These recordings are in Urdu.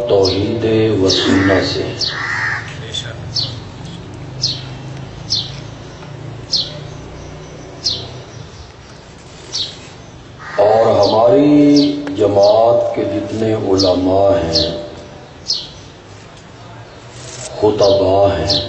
توحید و سنت سے اور ہماری جماعت کے جتنے علماء ہیں، خطباء ہیں،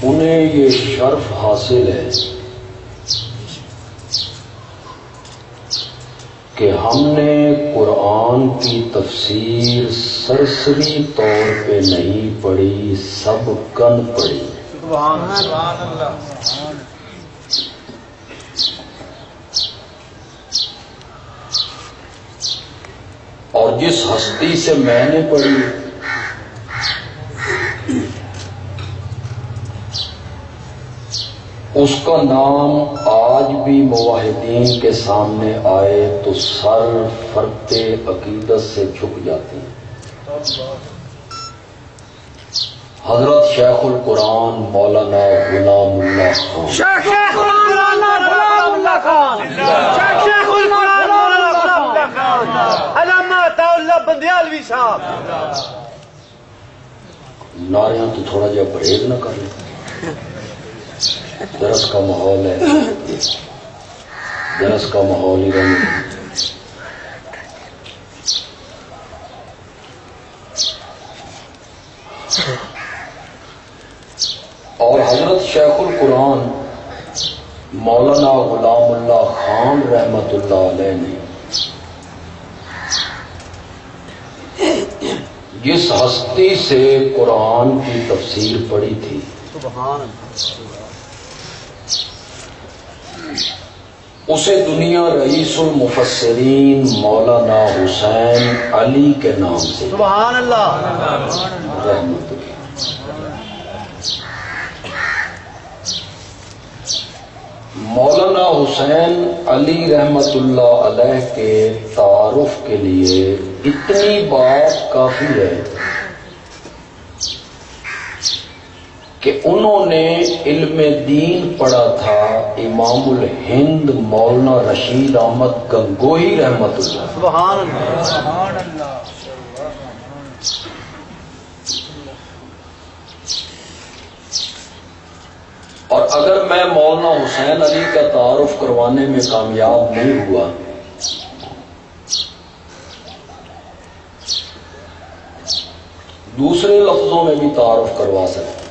انہیں یہ شرف حاصل ہے کہ ہم نے قرآن کی تفسیر سرسری طور پہ نہیں پڑھی، سب کن پڑھی۔ سبحان اللہ۔ اور جس ہستی سے میں نے پڑھی اس کا نام آج بھی موحدین کے سامنے آئے تو سر فرق عقیدت سے جھک جاتے ہیں۔ حضرت شیخ القرآن مولانا غلام اللہ خان۔ شیخ القرآن غلام اللہ خان، شیخ القرآن غلام اللہ خان، علامہ عطا اللہ بندیالوی صاحب۔ نعریاں تو تھوڑا جہا پرہیز نہ کر لیں، درس کا ماحول ہے، درس کا ماحول ہی رہنے۔ اور حضرت شیخ القرآن مولانا غلام اللہ خان رحمت اللہ علیہ نے جس ہستی سے قرآن کی تفسیر پڑھی تھی، اسے دنیا رئیس المفسرین مولانا حسین علی کے نام سے سبحان اللہ رحمت اللہ۔ مولانا حسین علی رحمت اللہ علیہ کے تعارف کے لیے اتنی بات کافی ہے کہ انہوں نے علم دین پڑھا تھا امام الہند مولانا رشید احمد گنگوہی رحمت اللہ۔ سبحان اللہ۔ اور اگر میں مولانا حسین علی کا تعارف کروانے میں کامیاب نہیں ہوا دوسرے لفظوں میں بھی تعارف کروا سکتا۔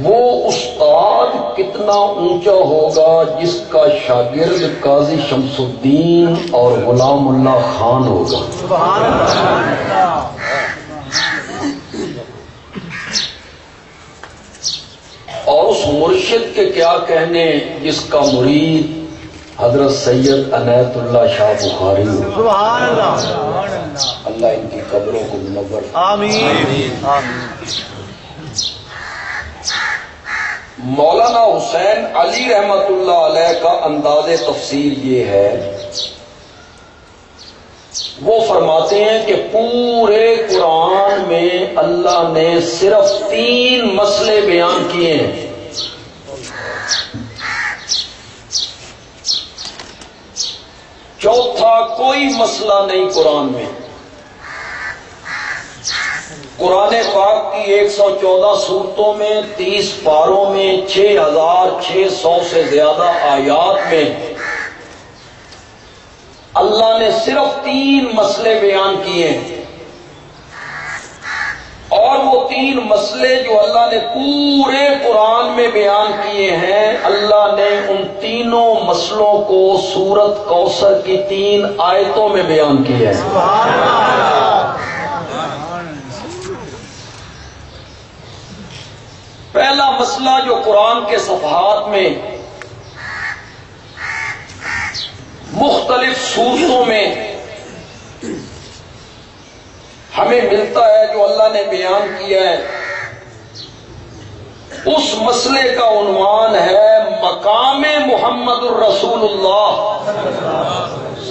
وہ استاد کتنا اونچا ہوگا جس کا شاگرد قاضی شمس الدین اور غلام اللہ خان ہوگا۔ سبحان اللہ۔ اور اس مرشد کے کیا کہنے جس کا مرید حضرت سید عنایت اللہ شاہ بخاری ہو۔ سبحان اللہ۔ اللہ ان کی قبروں کو منور۔ آمین۔ مولانا حسین علی رحمت اللہ علیہ کا انداز تفسیر یہ ہے، وہ فرماتے ہیں کہ پورے قرآن میں اللہ نے صرف 3 مسئلے بیان کیے ہیں۔ چوتھا کوئی مسئلہ نہیں قرآن میں۔ قرآن پاک کی 114 سورتوں میں 30 پاروں میں 6600 سے زیادہ آیات میں اللہ نے صرف 3 مسئلے بیان کیے ہیں، اور وہ 3 مسئلے جو اللہ نے پورے قرآن میں بیان کیے ہیں، اللہ نے ان تینوں مسئلوں کو سورت کوثر کی 3 آیتوں میں بیان کیا ہے۔ سبحان اللہ۔ پہلا مسئلہ جو قرآن کے صفحات میں مختلف صورتوں میں ہمیں ملتا ہے، جو اللہ نے بیان کیا ہے، اس مسئلے کا عنوان ہے مقام محمد الرسول اللہ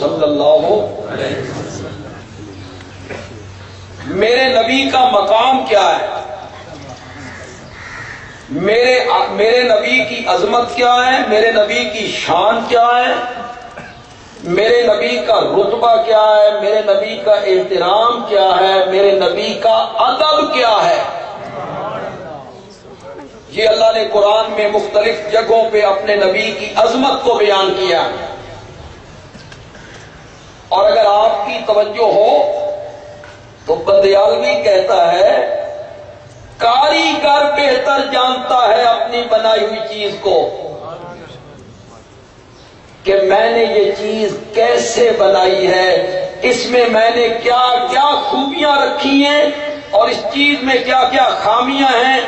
صلی اللہ علیہ وسلم۔ میرے نبی کا مقام کیا ہے؟ میرے نبی کی عظمت کیا ہے، میرے نبی کی شان کیا ہے، میرے نبی کا رتبہ کیا ہے، میرے نبی کا احترام کیا ہے، میرے نبی کا ادب کیا ہے، یہ اللہ نے قرآن میں مختلف جگہوں پہ اپنے نبی کی عظمت کو بیان کیا ہے۔ اور اگر آپ کی توجہ ہو تو بندیالوی کہتا ہے کاریگر بہتر جانتا ہے اپنی بنائی ہوئی چیز کو کہ میں نے یہ چیز کیسے بنائی ہے، اس میں میں نے کیا کیا خوبیاں رکھی ہیں اور اس چیز میں کیا کیا خامیاں ہیں،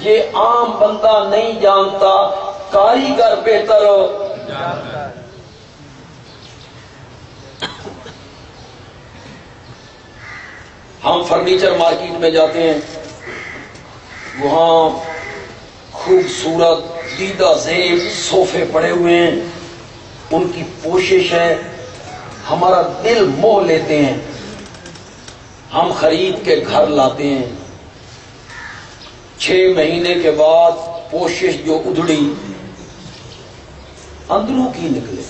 یہ عام بندہ نہیں جانتا، کاریگر بہتر جانتا ہے۔ ہم فرنیچر مارکیٹ میں جاتے ہیں، وہاں خوبصورت دیدہ زیب صوفے پڑے ہوئے ہیں، ان کی پوشش ہے، ہمارا دل موہ لیتے ہیں، ہم خرید کے گھر لاتے ہیں، 6 مہینے کے بعد پوشش جو ادھڑی اندروں کی نکلے،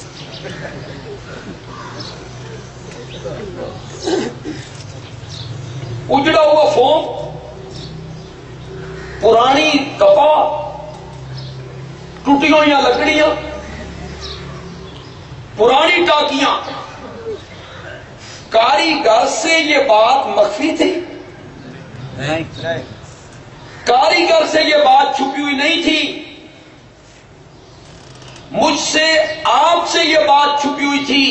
اجڑا ہوا فوم، پرانی کپا، ٹوٹی ہوئی لکڑیاں، پرانی ٹاکیاں۔ کاریگر سے یہ بات مخفی تھی، کاریگر سے یہ بات چھپی ہوئی نہیں تھی، مجھ سے آپ سے یہ بات چھپی ہوئی تھی۔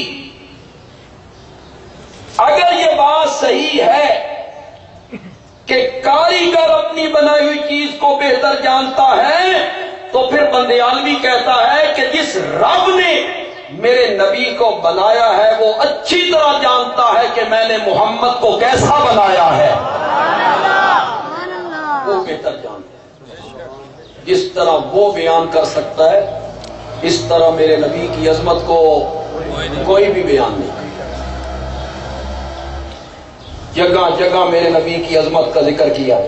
اگر یہ بات صحیح ہے کہ کاریگر اپنی بنائی ہوئی چیز کو بہتر جانتا ہے، تو پھر بندیالوی کہتا ہے کہ جس رب نے میرے نبی کو بنایا ہے وہ اچھی طرح جانتا ہے کہ میں نے محمد کو کیسا بنایا ہے، وہ بہتر جانتا ہے۔ جس طرح وہ بیان کر سکتا ہے اس طرح میرے نبی کی عظمت کو کوئی بھی بیان نہیں کرتا۔ جگہ جگہ میرے نبی کی عظمت کا ذکر کیا،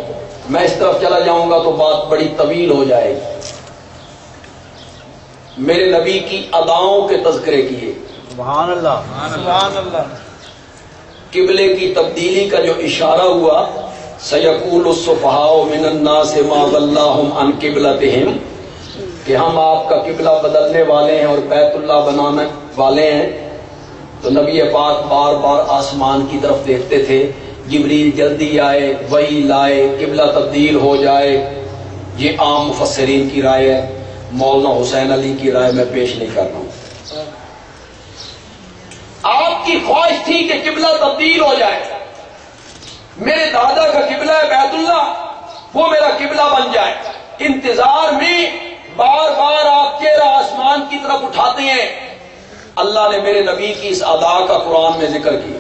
میں اس طرف چلا جاؤں گا تو بات بڑی طویل ہو جائے گی۔ میرے نبی کی اداؤں کے تذکرے کیے، سبحان اللہ سبحان اللہ۔ قبلے کی تبدیلی کا جو اشارہ ہوا، سیقول السفہاء من الناس ما ولاھم عن قبلتہم، کہ ہم آپ کا قبلہ بدلنے والے ہیں اور بیت اللہ بنانے والے ہیں، تو نبی پاک بار بار آسمان کی طرف دیکھتے تھے، جبریل جلدی آئے، وحی لائے، قبلہ تبدیل ہو جائے۔ یہ عام مفسرین کی رائے ہے، مولانا حسین علی کی رائے میں پیش نہیں کر رہا ہوں۔ آپ کی خواہش تھی کہ قبلہ تبدیل ہو جائے، میرے دادا کا قبلہ ہے بیت اللہ، وہ میرا قبلہ بن جائے۔ انتظار میں بار بار آپ چہرہ آسمان کی طرف اٹھاتے ہیں۔ اللہ نے میرے نبی کی اس ادا کا قرآن میں ذکر کیا،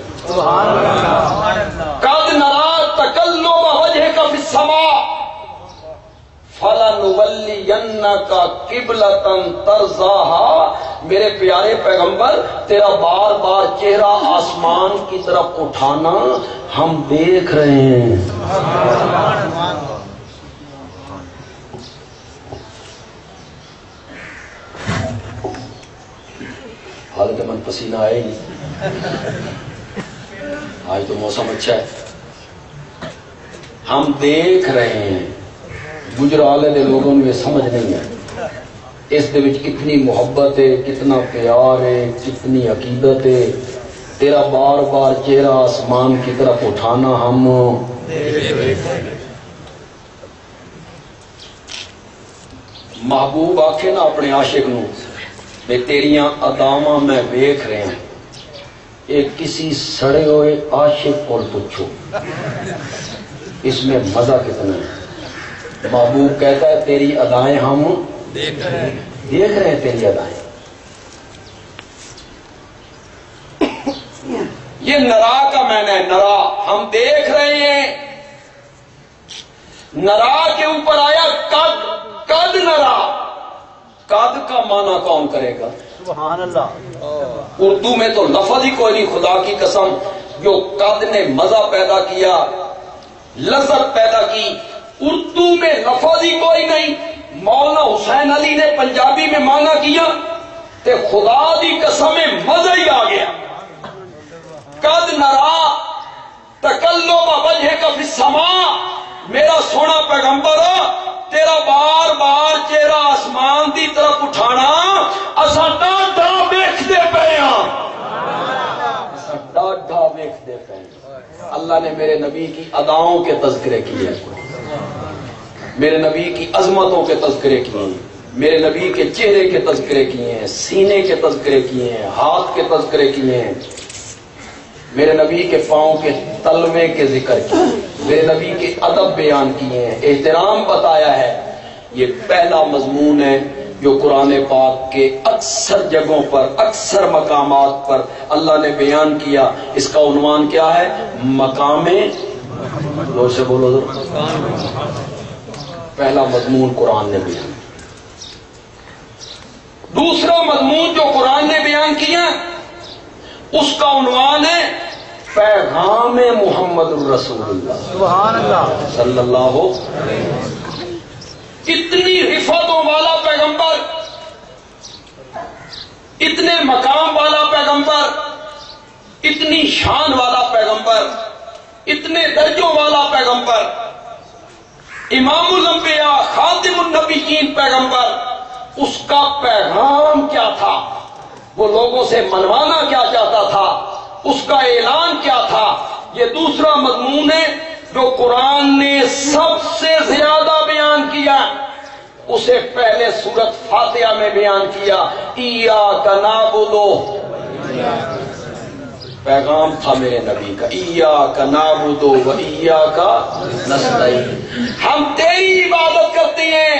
قَدْ نَرَىٰ تَقَلُّبَ وَجْهِكَ فِي السَّمَاءِ فَلَنُوَلِّيَنَّكَ قِبْلَةً تَرْضَاهَا۔ میرے پیارے پیغمبر، تیرا بار بار چہرہ آسمان کی طرف اٹھانا ہم دیکھ رہے ہیں۔ حالت من پسینہ آئے نہیں، آج تو موسم اچھا ہے۔ ہم دیکھ رہے ہیں، گجرالے دے لوگوں نے یہ سمجھ نہیں ہے اس دے وچ کتنی محبت ہے، کتنا پیار ہے، کتنی عقیدت ہے۔ تیرا بار بار چہرہ آسمان کی طرف اٹھانا ہم محبوب آکھے نا اپنے عاشق نو، میں تیریاں اداواں میں ویکھ رہے ہیں، ایک کسی سڑے ہوئے عاشق کو پوچھو اس میں مزہ کتنا ہے۔ محبوب کہتا ہے تیری ادائیں ہم دیکھ رہے ہیں، تیری ادائیں۔ یہ نرا کا معنی ہے، نرا ہم دیکھ رہے ہیں۔ نرا کے اوپر آیا قد، قد نرا، قد کا معنی کون کرے گا؟ سبحان اللہ۔ اردو میں تو لفظ ہی کوئی نہیں، خدا کی قسم، جو قد نے مزہ پیدا کیا، لذت پیدا کی، اردو میں لفظ ہی کوئی نہیں۔ مولانا حسین علی نے پنجابی میں مانا کیا کہ خدا دی قسم مزہ ہی آ گیا. قد نرا تقلب وجہک فی السماء، میرا سونا پیغمبر تیرا بار بار چہرہ آسمان دی طرف اٹھانا اساں ڈاڈھا ویکھدے پئے ہاں، اساں ڈاڈھا ویکھدے پئے ہاں. اللہ نے میرے نبی کی اداؤں کے تذکرے کیے، میرے نبی کی عظمتوں کے تذکرے کیے، میرے نبی کے چہرے کے تذکرے کیے ہیں، سینے کے تذکرے کیے ہیں، ہاتھ کے تذکرے کیے ہیں، میرے نبی کے پاؤں کے تلوے کے ذکر کیے، میرے نبی کے ادب بیان کیے ہیں، احترام بتایا ہے. یہ پہلا مضمون ہے جو قرآن پاک کے اکثر جگہوں پر، اکثر مقامات پر اللہ نے بیان کیا. اس کا عنوان کیا ہے؟ مقام، زور سے بولو ذرا. پہلا مضمون قرآن نے بیان. دوسرا مضمون جو قرآن نے بیان کیا اس کا عنوان ہے پیغام محمد الرسول اللہ، سبحان اللہ، صلی اللہ. اتنی رفعتوں والا پیغمبر، اتنے مقام والا پیغمبر، اتنی شان والا پیغمبر، اتنے درجوں والا پیغمبر، امام الانبیاء خاتم النبیین پیغمبر، اس کا پیغام کیا تھا؟ وہ لوگوں سے منوانا کیا چاہتا تھا؟ اس کا اعلان کیا تھا؟ یہ دوسرا مضمون ہے جو قرآن نے سب سے زیادہ بیان کیا. اسے پہلے سورت فاتحہ میں بیان کیا. ایاک نعبد، پیغام تھا میرے نبی کا، ایاک نعبد و ایاک نستعین، ہم تیری عبادت کرتے ہیں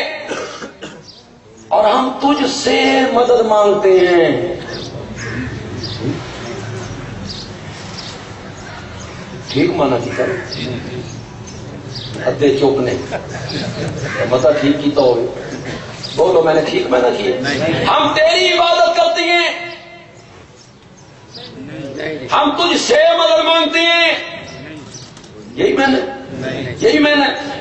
اور ہم تجھ سے مدد مانگتے ہیں. ٹھیک مانا کی کرو، ادھے چپ نہیں مطلب ٹھیک کی تو بولو میں نے ٹھیک مانا کی. ہم تیری عبادت کرتے ہیں، ہم تجھ سے مدد مانگتے ہیں. یہی میں نے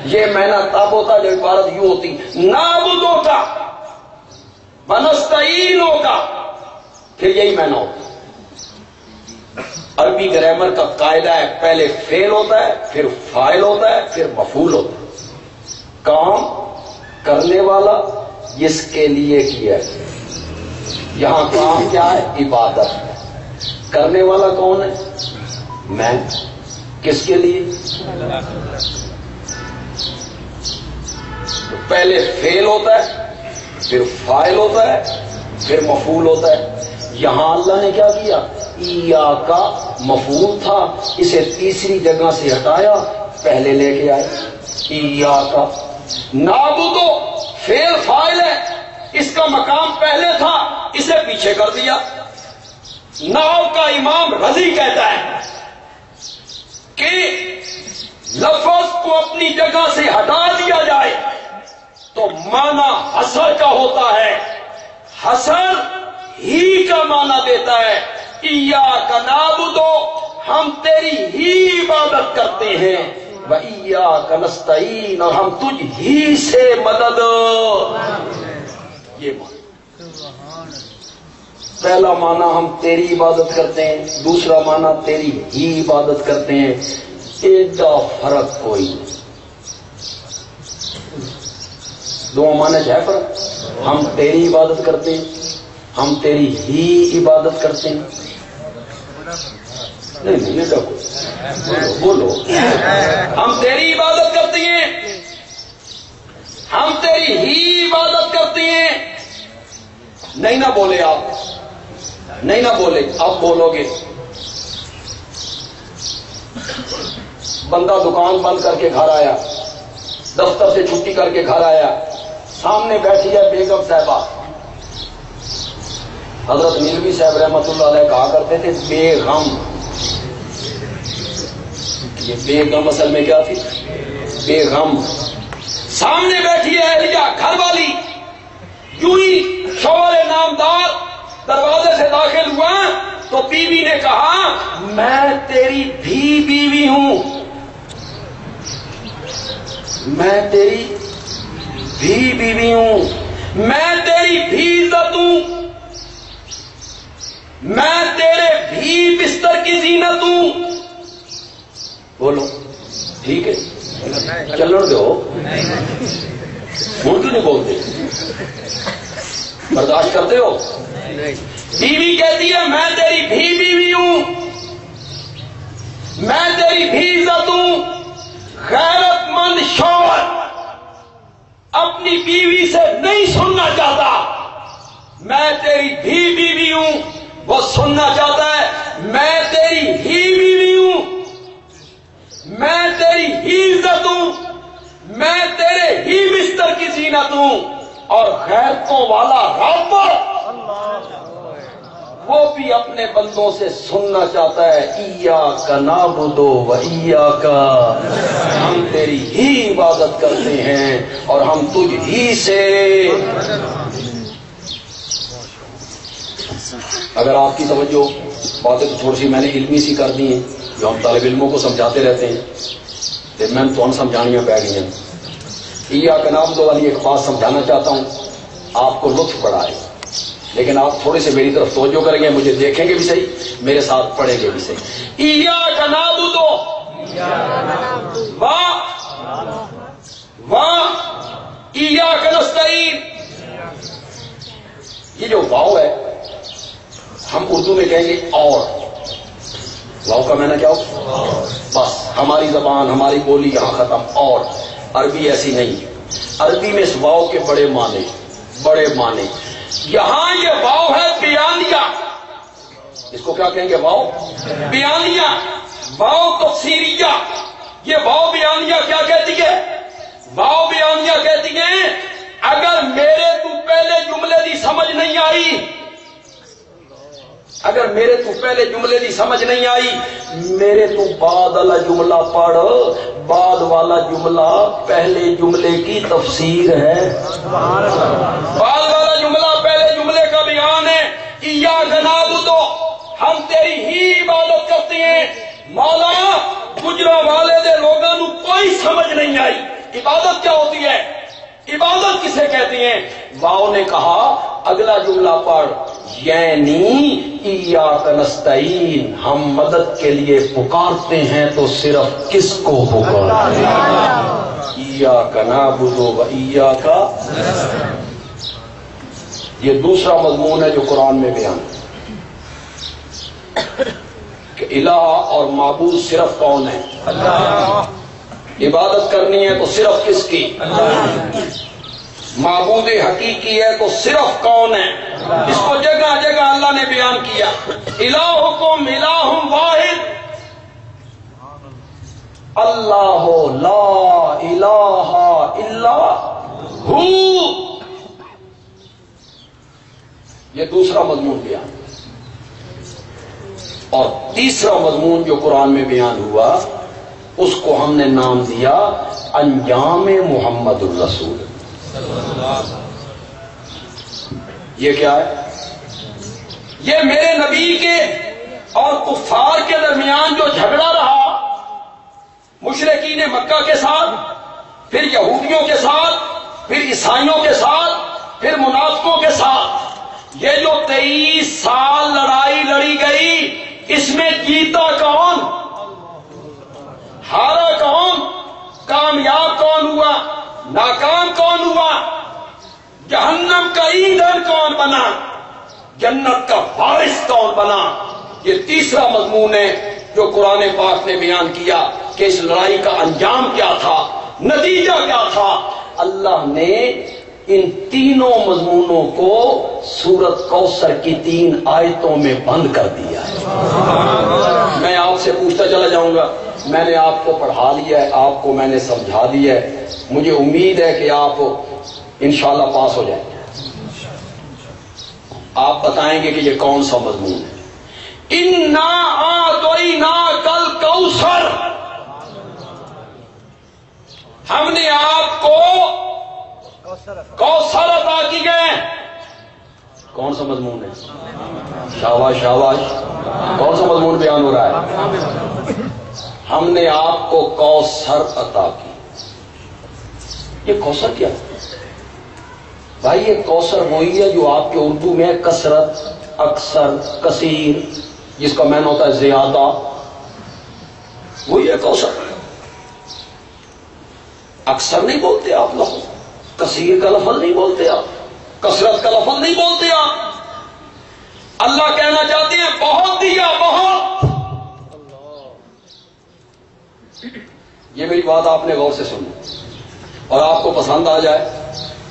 یہ میں نے تب ہوتا جب عبارت یوں ہوتی نعبدو کا ونستعینو کا، پھر یہی میں نہ ہوتا. عربی گرامر کا قاعدہ ہے پہلے فعل ہوتا ہے، پھر فاعل ہوتا ہے، پھر مفعول ہوتا ہے. کام کرنے والا جس کے لیے کیا ہے. یہاں کام کیا ہے؟ عبادت. کرنے والا کون ہے؟ میں. کس کے لیے؟ تو پہلے فعل ہوتا ہے، پھر فاعل ہوتا ہے، پھر مفعول ہوتا ہے. یہاں اللہ نے کیا کیا؟ ایاکا مفعول تھا، اسے تیسری جگہ سے ہٹایا، پہلے لے کے آئے. ایاکا نعبدو فعل فاعل ہے، اس کا مقام پہلے تھا، اسے پیچھے کر دیا. نحو کا امام رضی کہتا ہے کہ لفظ کو اپنی جگہ سے ہٹا دیا جائے تو معنی حصر کا ہوتا ہے، حصر ہی کا معنی دیتا ہے. ایاک نعبد، ہم تیری ہی عبادت کرتے ہیں، وایاک نستعین، اور ہم تجھ ہی سے مدد. یہ معنی پہلا معنی ہم تیری عبادت کرتے ہیں، دوسرا معنی تیری ہی عبادت کرتے ہیں. ایڈا فرق کوئی نہیں، دو معنی ہے فرق. ہم تیری عبادت کرتے ہیں، ہم تیری ہی عبادت کرتے ہیں. نہیں یہ دیکھو بولو ہم تیری عبادت کرتے ہیں، ہم تیری ہی عبادت کرتے ہیں. نہیں نہ بولے آپ، نہیں نہ بولے آپ، بولو گے. بندہ دکان بند کر کے گھر آیا، دفتر سے چھٹی کر کے گھر آیا، سامنے بیٹھی ہے بیگم صاحبہ. حضرت نیلوی صاحب رحمۃ اللہ علیہ کہا کرتے تھے بے غم. یہ بے غم اصل میں کیا تھی؟ بے غم. سامنے بیٹھی ہے اہلیہ گھر والی، یوں ہی شوہر نامدار دروازے سے داخل ہوا تو بیوی نے کہا میں تیری بھی بیوی ہوں، میں تیری بھی بیوی ہوں، میں تیری بھی عزت ہوں، میں تیرے بھی بستر کی زینت ہوں. بولو ٹھیک ہے؟ چلن دو. ہوں کیوں نہیں بولتے؟ برداشت کرتے ہو؟ بیوی کہتی ہے میں تیری بھی بیوی ہوں، میں تیری بھی عزت ہوں. غیرت مند شوہر اپنی بیوی سے نہیں سننا چاہتا میں تیری بھی بیوی ہوں، وہ سننا چاہتا ہے میں تیری ہی بیوی ہوں، میں تیری ہی عزت ہوں، میں تیرے ہی بستر کی زینت ہوں. اور غیرتوں والا رب وہ بھی اپنے بندوں سے سننا چاہتا ہے ایاک نعبد و ایاک، ہم تیری ہی عبادت کرتے ہیں اور ہم تجھ ہی سے. اگر آپ کی توجہ باتیں تو تھوڑی سی میں نے علمی سی کر دی ہیں جو ہم طالب علموں کو سمجھاتے رہتے ہیں، تو میں تو سمجھانیاں پہ گئی ہیں. ایاک نعبد والی ایک بات سمجھانا چاہتا ہوں، آپ کو لطف پڑا ہے، لیکن آپ تھوڑے سے میری طرف توجہ کریں گے، مجھے دیکھیں گے بھی صحیح، میرے ساتھ پڑھیں گے بھی صحیح. ایاک نعبد و ایاک نستعین. یہ جو واو ہے ہم اردو میں کہیں گے اور. واو کا معنی کیا ہو؟ بس ہماری زبان ہماری بولی یہاں ختم. اور عربی ایسی نہیں، عربی میں اس واو کے بڑے معنی، بڑے معنی. یہاں یہ واو ہے بیانیہ، اس کو کیا کہیں گے؟ واو بیانیہ، واو تفسیریہ. یہ واو بیانیہ کیا کہتی ہے؟ واو بیانیہ کہتی ہے اگر میرے تو پہلے جملے دی سمجھ نہیں آئی، اگر میرے تو پہلے جملے دی سمجھ نہیں آئی، میرے تو بعد والا جملہ پڑھ، بعد والا جملہ پہلے جملے کی تفسیر ہے. بعد والا جملہ پہلے جملے کا بیان ہے. ایاک نعبد، ہم تیری ہی عبادت کرتے ہیں. مولا گجرا والے دے لوگوں نو کوئی سمجھ نہیں آئی عبادت کیا ہوتی ہے، عبادت کسے کہتی ہیں. واؤ نے کہا اگلا جملہ پڑھ، یعنی ایاک نستعین، ہم مدد کے لیے پکارتے ہیں تو صرف کس کو پکارتے ہیں؟ ایاک نعبد و ایاک. یہ دوسرا مضمون ہے جو قرآن میں بیان ہے کہ الہ اور معبود صرف کون ہے؟ اللہ. عبادت کرنی ہے تو صرف کس کی؟ اللہ. معبود حقیقی ہے تو صرف کون ہے؟ اس کو جگہ جگہ اللہ نے بیان کیا. الہکم الہ واحد، اللہ لا الہ الا ہو. یہ دوسرا مضمون بیان. اور تیسرا مضمون جو قرآن میں بیان ہوا اس کو ہم نے نام دیا انجام محمد الرسول. یہ کیا ہے؟ یہ میرے نبی کے اور کفار کے درمیان جو جھگڑا رہا مشرکین مکہ کے ساتھ، پھر یہودیوں کے ساتھ، پھر عیسائیوں کے ساتھ، پھر منافقوں کے ساتھ، یہ جو 23 سال لڑائی لڑی گئی، اس میں جیتا کون؟ ہارا کون؟ کامیاب کون ہوا؟ ناکام کون ہوا؟ جہنم کا ایندھن کون بنا؟ جنت کا وارث کون بنا؟ یہ تیسرا مضمون ہے جو قرآن پاک نے بیان کیا کہ اس لڑائی کا انجام کیا تھا، نتیجہ کیا تھا. اللہ نے ان تینوں مضمونوں کو سورت کوثر کی 3 آیتوں میں بند کر دیا ہے. میں آپ سے پوچھتا چلا جاؤں گا، میں نے آپ کو پڑھا لیا ہے، آپ کو میں نے سمجھا دیا ہے، مجھے امید ہے کہ آپ انشاءاللہ پاس ہو جائیں گے. آپ بتائیں گے کہ یہ کون سا مضمون ہے. اِنَّا أَعْطَيْنَاكَ الْكَوْثَرَ، ہم نے آپ کو کوثر عطا کی گئے. کون سا مضمون ہے؟ شاباش شاباش. کون سا مضمون بیان ہو رہا ہے؟ ہم نے آپ کو کوثر عطا کی. یہ کوثر کیا؟ بھائی یہ کوثر وہی ہے جو آپ کے اردو میں کثرت، اکثر، کثیر، جس کا معنی ہوتا ہے زیادہ، وہی ہے کوثر۔ اکثر نہیں بولتے آپ لفظ، کثیر کا لفظ نہیں بولتے آپ، کثرت کا لفظ نہیں بولتے آپ۔ اللہ کہنا چاہتے ہیں بہت دیا، بہت۔ یہ میری بات آپ نے غور سے سنی، اور آپ کو پسند آ جائے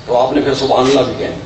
تو آپ نے پھر سبحان اللہ بھی کہنا۔